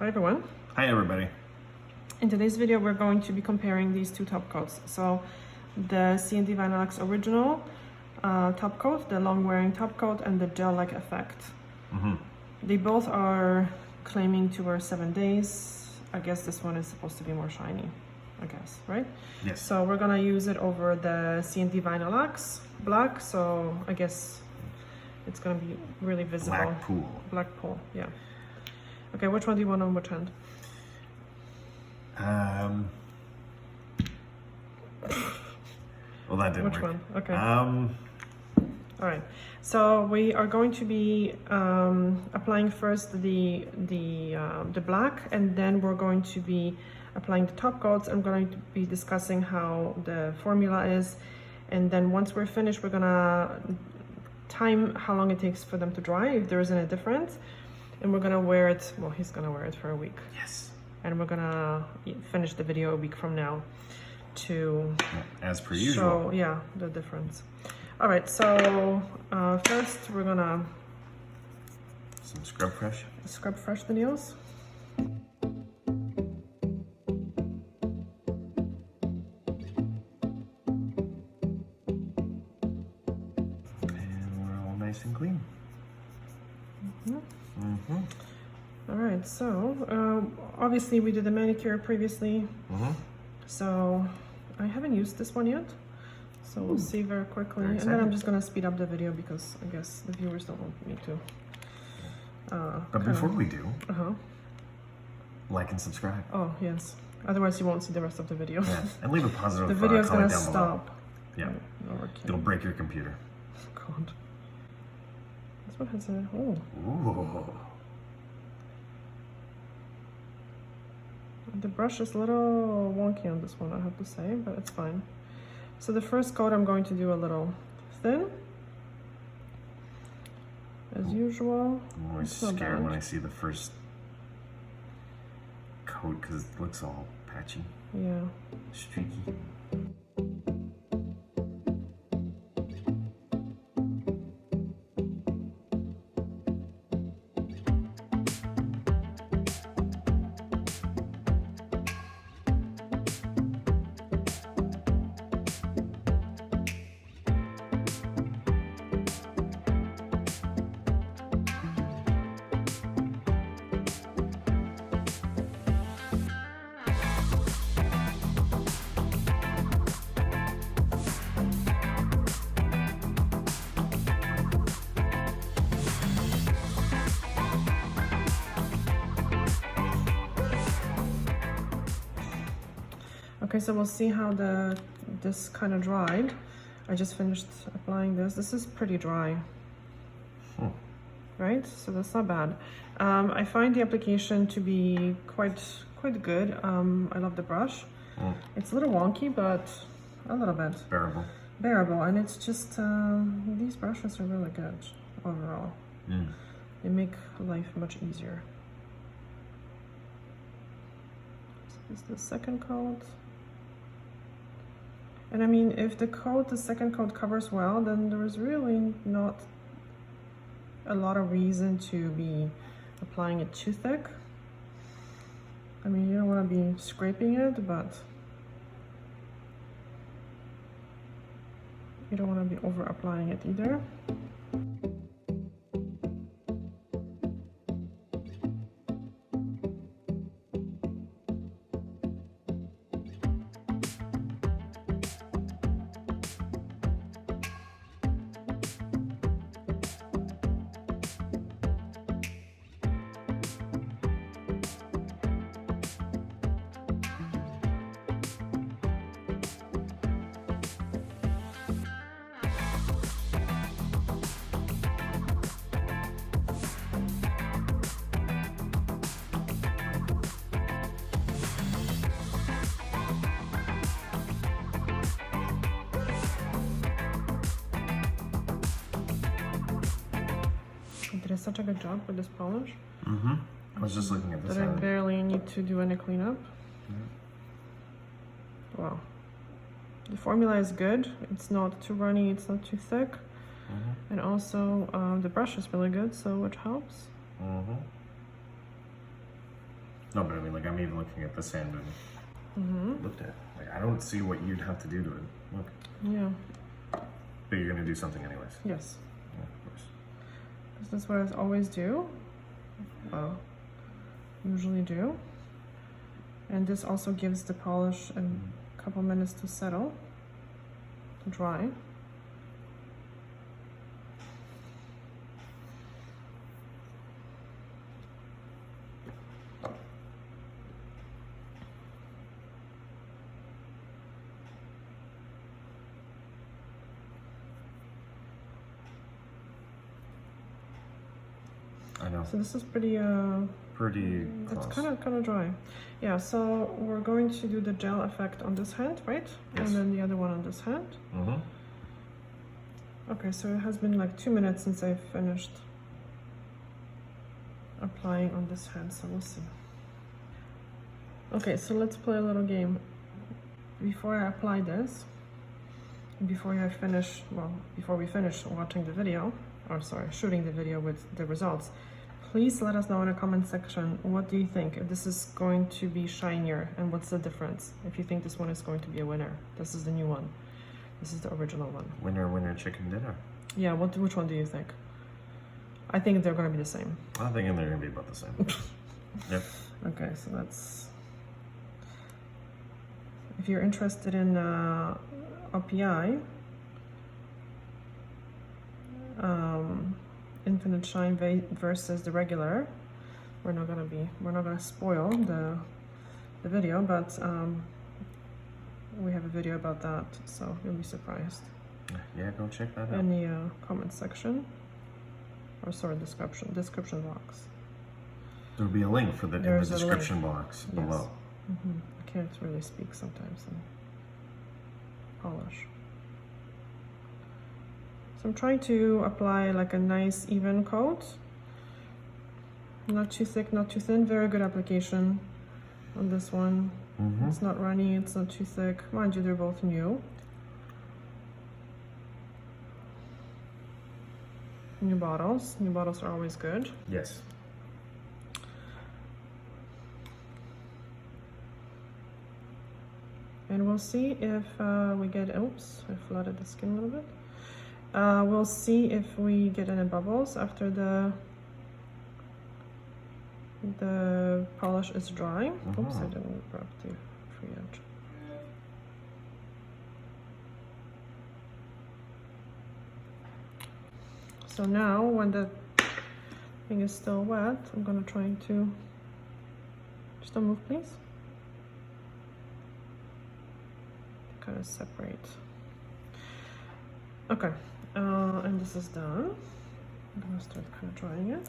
Hi everyone. Hi everybody. In today's video we're going to be comparing these two top coats. So the CND Vinylux original top coat, the long wearing top coat, and the gel-like effect. They both are claiming to wear 7 days. I guess this one is supposed to be more shiny, I guess, right? Yes. So we're gonna use it over the CND Vinylux black, so I guess it's gonna be really visible. Black pool. Black pool, yeah. Okay, which one do you want on which hand? Well, that didn't Which work. one? Okay. All right. So we are going to be applying first the black, and then we're going to be applying the top coats. I'm going to be discussing how the formula is, and then once we're finished, we're gonna time how long it takes for them to dry, if there isn't a difference, and we're gonna wear it. Well, he's gonna wear it for a week. Yes. And we're gonna finish the video a week from now to as per show, usual. yeah, the difference. All right, so first we're gonna Some scrub fresh. scrub fresh the nails. And we're all nice and clean. All right, so obviously we did the manicure previously, so I haven't used this one yet, so we'll see very quickly. And then I'm just gonna speed up the video because I guess the viewers don't want me to. But before we do, like and subscribe. Oh yes, otherwise you won't see the rest of the video. Yeah. And leave a positive The video's gonna comment down below. stop. Yeah. No, we're kidding. It'll break your computer. God. This one has a, oh. Ooh. The brush is a little wonky on this one, I have to say, but it's fine. So the first coat I'm going to do a little thin, as usual. I'm always scared when I see the first coat because it looks all patchy, Yeah. streaky. Okay, so we'll see how this kind of dried. I just finished applying this. This is pretty dry, right? So that's not bad. I find the application to be quite good. I love the brush. It's a little wonky, but a little bit bearable. And it's just these brushes are really good overall. They make life much easier. This is the second coat. And I mean, if the second coat covers well, then there is really not a lot of reason to be applying it too thick. I mean, you don't want to be scraping it, but you don't want to be over applying it either. Did such a good job with this polish. I was just looking at this. That I barely need to do any cleanup. Wow. The formula is good. It's not too runny, it's not too thick. And also the brush is really good, so which helps. No, but I mean, like, I'm even looking at this hand and looked at. Like, I don't see what you'd have to do to it. Look. Yeah. But you're gonna do something anyways. Yes. Yeah, of course. This is what I always do. Well, usually do. And this also gives the polish a couple minutes to settle, to dry. I know. So this is pretty Pretty it's close. kind of dry. Yeah, so we're going to do the gel effect on this hand, right? Yes. And then the other one on this hand. Okay, so it has been like 2 minutes since I finished applying on this hand, so we'll see. Okay, so let's play a little game. Before I apply this, before we finish watching the video, or sorry, shooting the video with the results, please let us know in the comment section, what do you think? If this is going to be shinier, and what's the difference? If you think this one is going to be a winner. This is the new one. This is the original one. Winner, winner, chicken dinner. Yeah, which one do you think? I think they're going to be the same. I think they're gonna be about the same. Yep. Okay, so that's... If you're interested in OPI, Infinite Shine versus the regular, we're not gonna spoil the video, but we have a video about that, so you'll be surprised. Yeah, go check that out. In the comment section, or sorry, description box. There'll be a link for in the There's a description box Yes. below. I can't really speak sometimes in polish. So I'm trying to apply like a nice even coat. Not too thick, not too thin. Very good application on this one. It's not runny, it's not too thick. Mind you, they're both new. New bottles. New bottles are always good. Yes. And we'll see if we get, oops, I flooded the skin a little bit. We'll see if we get any bubbles after the polish is dry. Oops, I didn't grab the free edge. So now, when the thing is still wet, I'm gonna try to, just don't move please. Kind of separate. Okay, and this is done. I'm gonna start kind of drying it.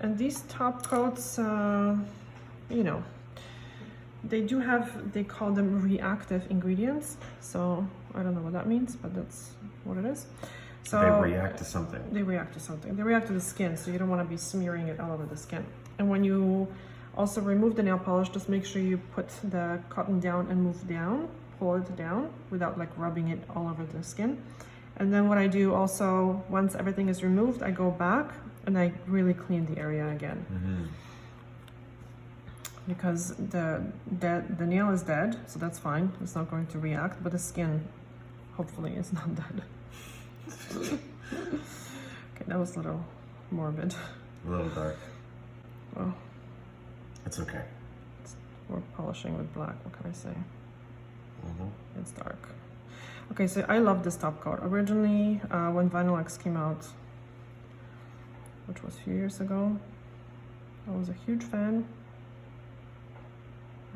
And these top coats, you know, they do have, they call them reactive ingredients. So I don't know what that means, but that's what it is. So they react to something. They react to something. They react to the skin, so you don't want to be smearing it all over the skin. And when you also remove the nail polish, just make sure you put the cotton down and move down, pull it down without like rubbing it all over the skin. And then what I do also, once everything is removed, I go back and I really clean the area again. Because the nail is dead, so that's fine. It's not going to react, but the skin hopefully is not dead. Okay, that was a little morbid. A little dark. Well, It's okay. we're polishing with black, what can I say? It's dark. Okay, so I love this top coat. Originally, when Vinylux came out, which was a few years ago, I was a huge fan.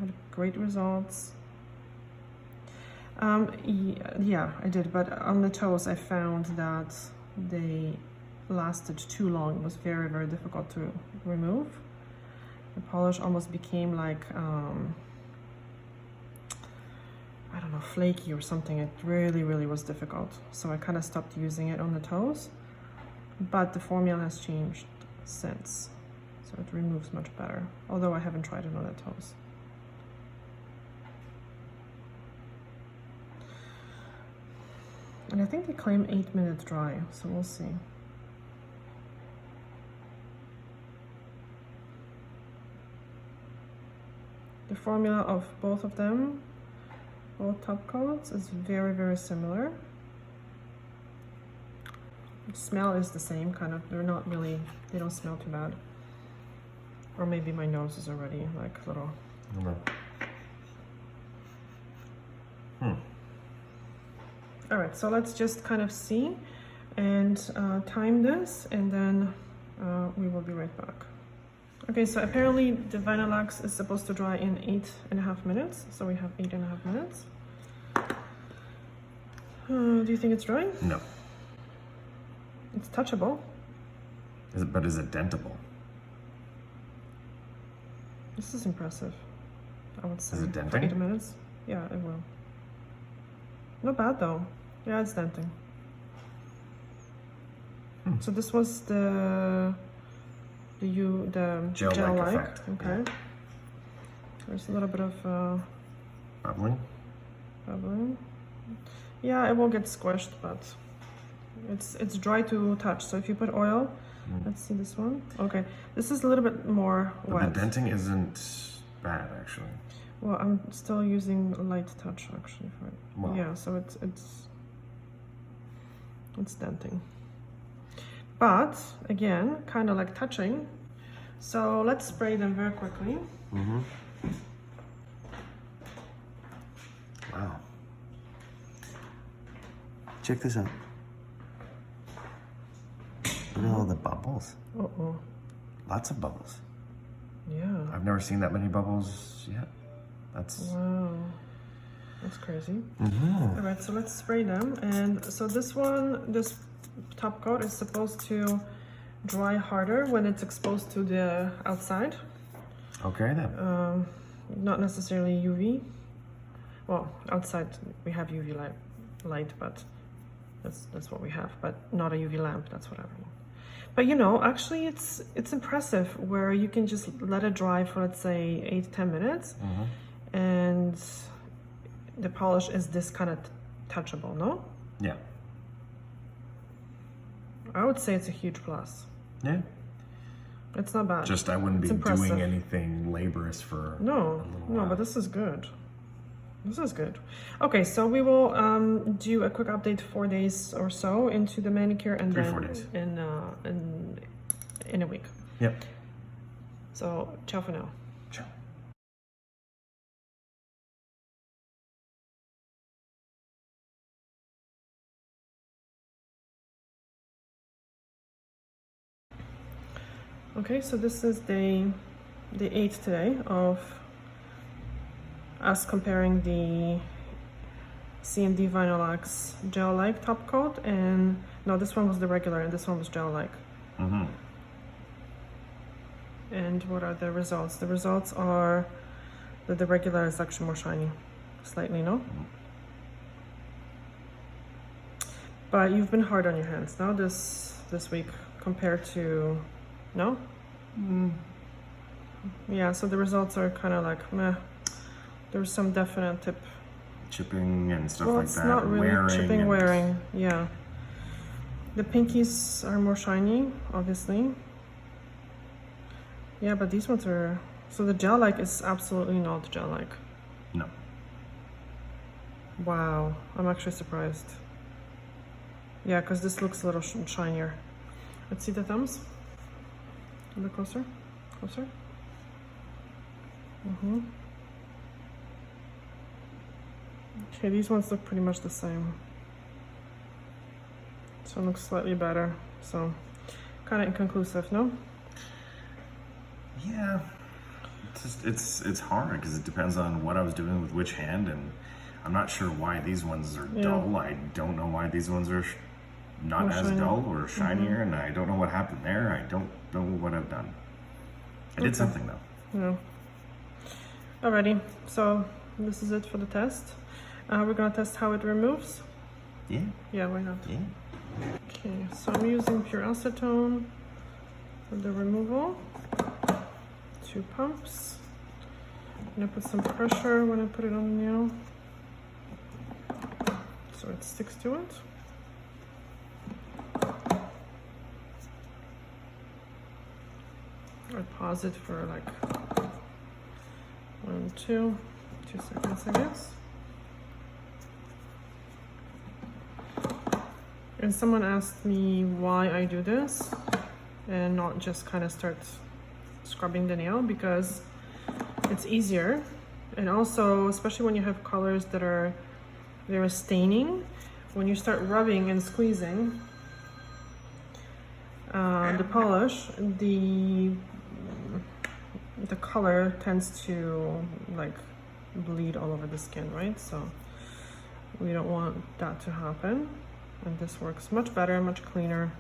Had great results. Yeah, I did, but on the toes I found that they lasted too long. It was very, very difficult to remove. The polish almost became like, I don't know, flaky or something. It really, really was difficult. So I kind of stopped using it on the toes, but the formula has changed since. So it removes much better, although I haven't tried it on the toes. And I think they claim 8 minutes dry, so we'll see. The formula of both of them, both top coats, is very, very similar. The smell is the same, kind of. They're not really, they don't smell too bad. Or maybe my nose is already like a little. All right, so let's just kind of see and time this, and then we will be right back. Okay, so apparently the Vinylux is supposed to dry in 8.5 minutes. So we have 8.5 minutes. Do you think it's dry? No. It's touchable. But is it dentable? This is impressive, I would say. Is it For denting? 8 minutes? Yeah, it will. Not bad though. Yeah, it's denting. So this was the gel-like effect. Okay. Yeah. There's a little bit of Bubbling? bubbling. Yeah, it will get squished, but it's dry to touch. So if you put oil, let's see this one. Okay, this is a little bit more But wet. the denting isn't bad, actually. Well, I'm still using a light touch actually for it. Wow. Yeah, so it's denting. But again, kind of like touching. So let's spray them very quickly. Wow. Check this out. Look at all the bubbles. Uh-oh. Lots of bubbles. Yeah. I've never seen that many bubbles yet. That's... Wow. That's crazy. All right, so let's spray them. And so this one, this top coat is supposed to dry harder when it's exposed to the outside. Okay, then. Not necessarily UV. Well, outside we have UV light, but that's what we have. But not a UV lamp. That's what I mean. But you know, actually, it's impressive where you can just let it dry for, let's say, 8-10 minutes, and the polish is this kind of touchable. No? Yeah. I would say it's a huge plus. Yeah. It's not bad. Just I wouldn't be It's impressive. doing anything laborious for No, a little while. but this is good. This is good. Okay, so we will do a quick update 4 days or so into the manicure, and 3-4 then days. in a week. Yep. So ciao for now. Ciao. Okay, so this is day 8 today of us comparing the CND Vinylux gel-like top coat, and no, this one was the regular and this one was gel-like. And what are the results? The results are that the regular is actually more shiny, slightly, no? But you've been hard on your hands now this week compared to, no? Yeah, so the results are kind of like meh. There's some definite Chipping and stuff well, like it's that. not really Wearing chipping, and- wearing. Yeah. The pinkies are more shiny, obviously. Yeah, but these ones are... So the gel-like is absolutely not gel-like. No. Wow, I'm actually surprised. Yeah, because this looks a little shinier. Let's see the thumbs. A little closer. Closer. Okay, these ones look pretty much the same. This one looks slightly better, so kind of inconclusive, no? Yeah. It's hard because it depends on what I was doing with which hand, and I'm not sure why these ones are dull. I don't know why these ones are not More as shiny. dull or shinier, and I don't know what happened there. I don't know what I've done. I did something though. Yeah. Alrighty, so this is it for the test. We're gonna test how it removes. Yeah. Yeah, why not? Yeah. Okay, so I'm using pure acetone for the removal. 2 pumps. I'm gonna put some pressure when I put it on the nail, so it sticks to it. I pause it for like 1, 2 seconds, I guess. And someone asked me why I do this and not just kind of start scrubbing the nail, because it's easier. And also, especially when you have colors that are very staining, when you start rubbing and squeezing the polish, the color tends to like bleed all over the skin, right? So we don't want that to happen. And this works much better, much cleaner.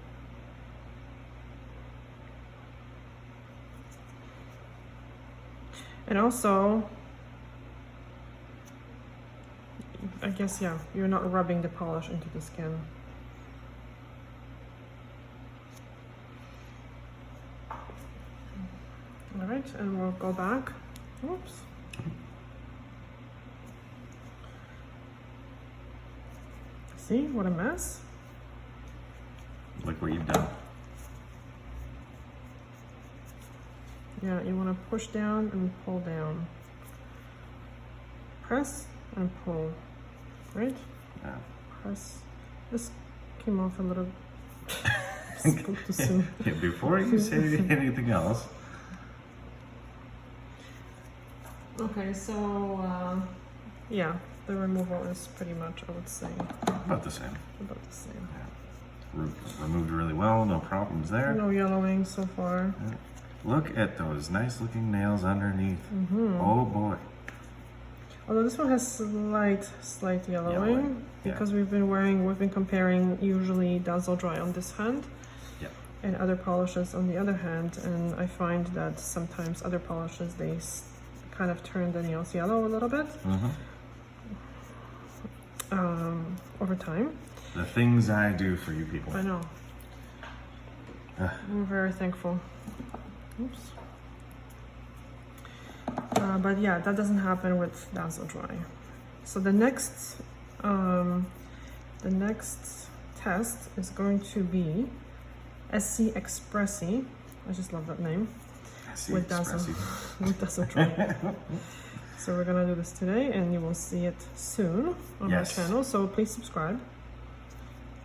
And also, I guess, yeah, you're not rubbing the polish into the skin. All right, and we'll go back. Oops. See, what a mess. Look what you've done. Yeah, you want to push down and pull down. Press and pull, right? Yeah. Press. This came off a little spoke too soon. Yeah, before you say anything else. Okay, so yeah, the removal is pretty much, I would say, About the same. about the same. Yeah. Removed really well, no problems there. No yellowing so far. Yeah. Look at those nice looking nails underneath. Mm-hmm. Oh boy. Although this one has slight yellowing, Yeah. because we've been comparing usually Dazzle Dry on this hand. Yeah. And other polishes on the other hand, and I find that sometimes other polishes, they kind of turn the nails yellow a little bit over time. The things I do for you people. I know. I'm very thankful. Oops. But yeah, that doesn't happen with Dazzle Dry. So the next test is going to be SC Expressi. I just love that name. With Dazzle Dry. So we're gonna do this today, and you will see it soon on our channel. So please subscribe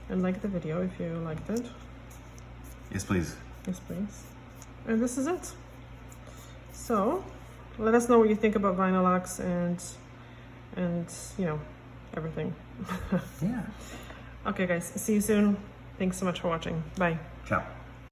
and like the video if you liked it. Yes, please. Yes, please. And this is it. So let us know what you think about Vinylux and you know, everything. Yeah. Okay, guys. See you soon. Thanks so much for watching. Bye. Ciao.